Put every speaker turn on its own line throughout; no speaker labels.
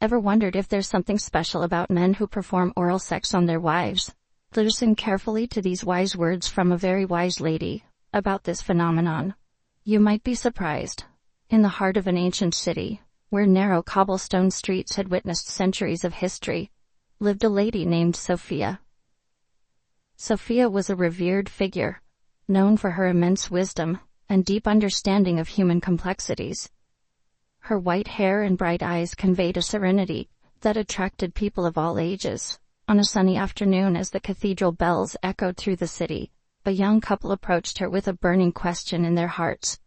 Ever wondered if there's something special about men who perform oral sex on their wives? Listen carefully to these wise words from a very wise lady about this phenomenon. You might be surprised. In the heart of an ancient city, where narrow cobblestone streets had witnessed centuries of history, lived a lady named Sophia. Sophia was a revered figure, known for her immense wisdom and deep understanding of human complexities. Her white hair and bright eyes conveyed a serenity that attracted people of all ages. On a sunny afternoon, as the cathedral bells echoed through the city, a young couple approached her with a burning question in their hearts.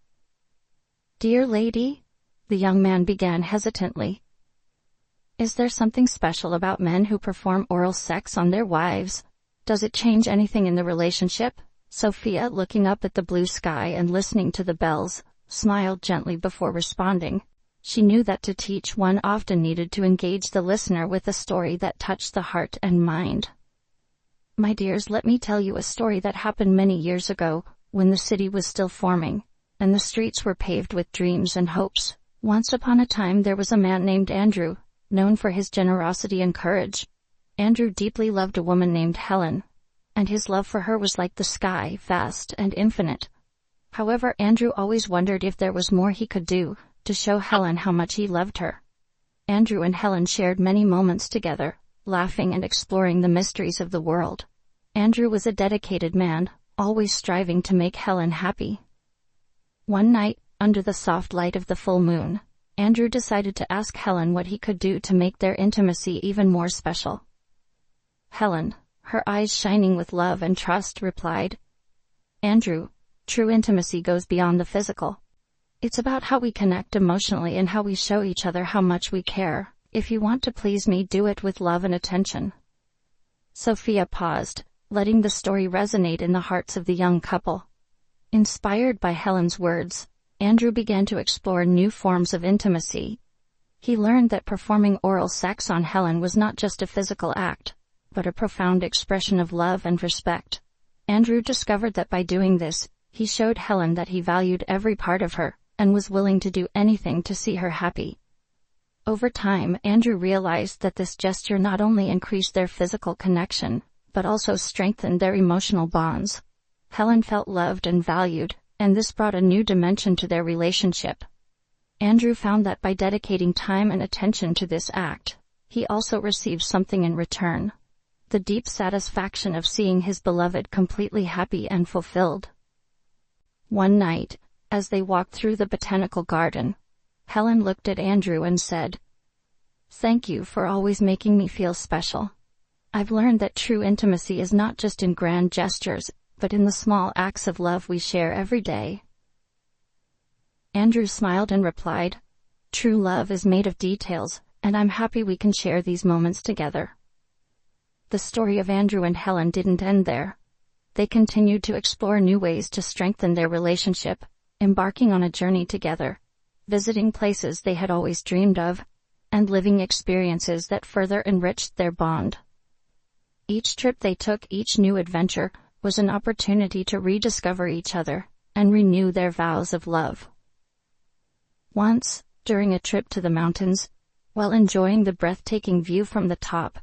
"Dear lady," the young man began hesitantly, "is there something special about men who perform oral sex on their wives? Does it change anything in the relationship?" Sophia, looking up at the blue sky and listening to the bells, smiled gently before responding. She knew that to teach one often needed to engage the listener with a story that touched the heart and mind. "My dears, let me tell you a story that happened many years ago, when the city was still forming, and the streets were paved with dreams and hopes. Once upon a time there was a man named Andrew, known for his generosity and courage. Andrew deeply loved a woman named Helen, and his love for her was like the sky, vast and infinite. However, Andrew always wondered if there was more he could do to show Helen how much he loved her. Andrew and Helen shared many moments together, laughing and exploring the mysteries of the world. Andrew was a dedicated man, always striving to make Helen happy. One night, under the soft light of the full moon, Andrew decided to ask Helen what he could do to make their intimacy even more special. Helen, her eyes shining with love and trust, replied, "Andrew, true intimacy goes beyond the physical. It's about how we connect emotionally and how we show each other how much we care. If you want to please me, do it with love and attention." Sophia paused, letting the story resonate in the hearts of the young couple. Inspired by Helen's words, Andrew began to explore new forms of intimacy. He learned that performing oral sex on Helen was not just a physical act, but a profound expression of love and respect. Andrew discovered that by doing this, he showed Helen that he valued every part of her, and was willing to do anything to see her happy. Over time, Andrew realized that this gesture not only increased their physical connection, but also strengthened their emotional bonds. Helen felt loved and valued, and this brought a new dimension to their relationship. Andrew found that by dedicating time and attention to this act, he also received something in return: the deep satisfaction of seeing his beloved completely happy and fulfilled. One night, as they walked through the botanical garden, Helen looked at Andrew and said, "Thank you for always making me feel special. I've learned that true intimacy is not just in grand gestures, but in the small acts of love we share every day." Andrew smiled and replied, "True love is made of details, and I'm happy we can share these moments together." The story of Andrew and Helen didn't end there. They continued to explore new ways to strengthen their relationship, embarking on a journey together, visiting places they had always dreamed of, and living experiences that further enriched their bond. Each trip they took, each new adventure, was an opportunity to rediscover each other and renew their vows of love. Once, during a trip to the mountains, while enjoying the breathtaking view from the top,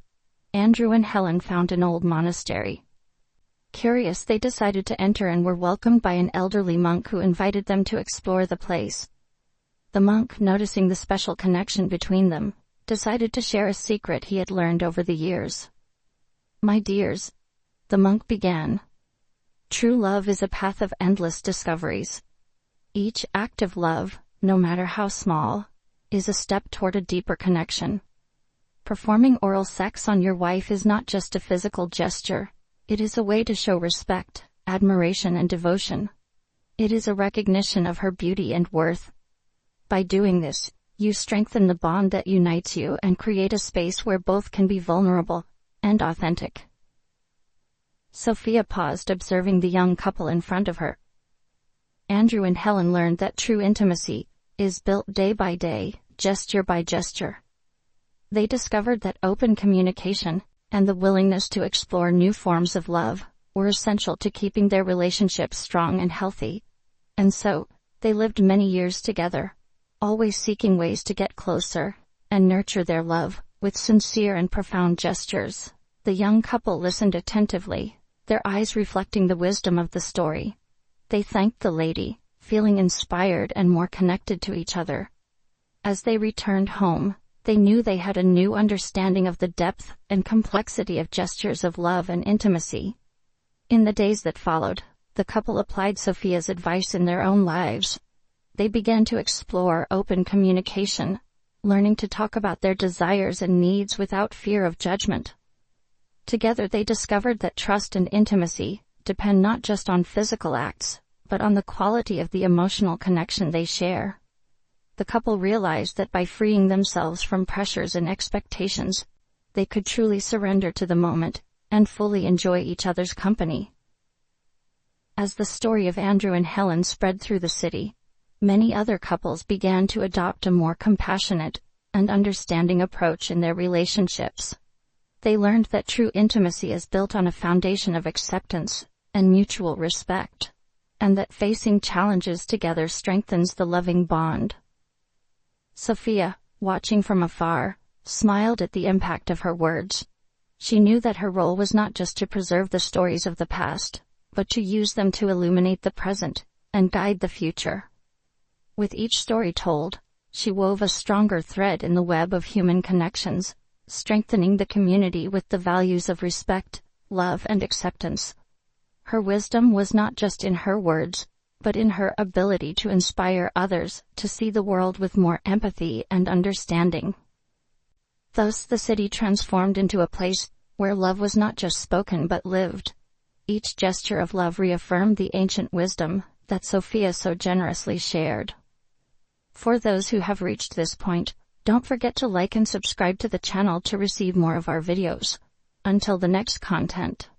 Andrew and Helen found an old monastery. Curious, they decided to enter and were welcomed by an elderly monk who invited them to explore the place. The monk, noticing the special connection between them, decided to share a secret he had learned over the years. "My dears," the monk began, "true love is a path of endless discoveries. Each act of love, no matter how small, is a step toward a deeper connection. Performing oral sex on your wife is not just a physical gesture. It is a way to show respect, admiration, and devotion. It is a recognition of her beauty and worth. By doing this, you strengthen the bond that unites you and create a space where both can be vulnerable and authentic." Sophia paused, observing the young couple in front of her. Andrew and Helen learned that true intimacy is built day by day, gesture by gesture. They discovered that open communication and the willingness to explore new forms of love were essential to keeping their relationship strong and healthy. And so, they lived many years together, always seeking ways to get closer and nurture their love with sincere and profound gestures. The young couple listened attentively, their eyes reflecting the wisdom of the story. They thanked the lady, feeling inspired and more connected to each other. As they returned home, they knew they had a new understanding of the depth and complexity of gestures of love and intimacy. In the days that followed, the couple applied Sophia's advice in their own lives. They began to explore open communication, learning to talk about their desires and needs without fear of judgment. Together they discovered that trust and intimacy depend not just on physical acts, but on the quality of the emotional connection they share. The couple realized that by freeing themselves from pressures and expectations, they could truly surrender to the moment and fully enjoy each other's company. As the story of Andrew and Helen spread through the city, many other couples began to adopt a more compassionate and understanding approach in their relationships. They learned that true intimacy is built on a foundation of acceptance and mutual respect, and that facing challenges together strengthens the loving bond. Sophia, watching from afar, smiled at the impact of her words. She knew that her role was not just to preserve the stories of the past, but to use them to illuminate the present and guide the future. With each story told, she wove a stronger thread in the web of human connections, strengthening the community with the values of respect, love, and acceptance. Her wisdom was not just in her words, but in her ability to inspire others to see the world with more empathy and understanding. Thus the city transformed into a place where love was not just spoken but lived. Each gesture of love reaffirmed the ancient wisdom that Sophia so generously shared. For those who have reached this point, don't forget to like and subscribe to the channel to receive more of our videos. Until the next content.